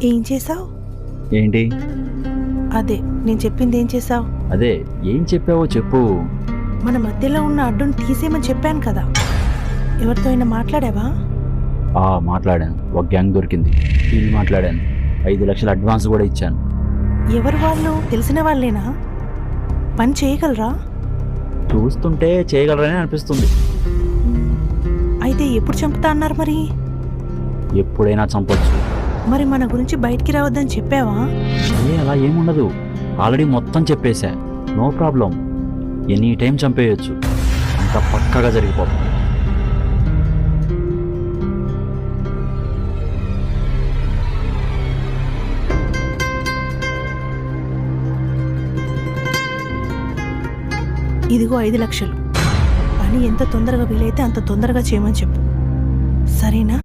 ఏం చేసావు? ఏంటి? అదే నేను చెప్పింది ఏం చేసావు? అదే ఏం చెప్పావో చెప్పు. మన మధ్యలో ఉన్న అడ్డుని తీసేయమని చెప్పాను కదా. ఎవరితో అయినా మాట్లాడావా? మాట్లాడాను. ఒక గ్యాంగ్ దొరికింది, వీళ్ళు మాట్లాడాను. 5 లక్షల అడ్వాన్స్ కూడా ఇచ్చాను. ఎవరు వాళ్ళు? తెలిసిన వాళ్ళేనా? పని చేయగలరా? చూస్తుంటే చేయగలరని అనిపిస్తుంది. అయితే ఎప్పుడు చంపుతా అన్నారు మరి? ఎప్పుడైనా చంపొచ్చు. మరి మన గురించి బయటికి రావద్దని చెప్పావా? అలా ఏముండదు, ఆల్రెడీ మొత్తం చెప్పేశా. నో ప్రాబ్లం, ఎనీ టైం చంపేయచ్చు. అంత పక్కగా జరిగిపోతుంది. ఇదిగో 5 లక్షలు. పని ఎంత తొందరగా వీలైతే అంత తొందరగా చేయమని చెప్పు, సరేనా?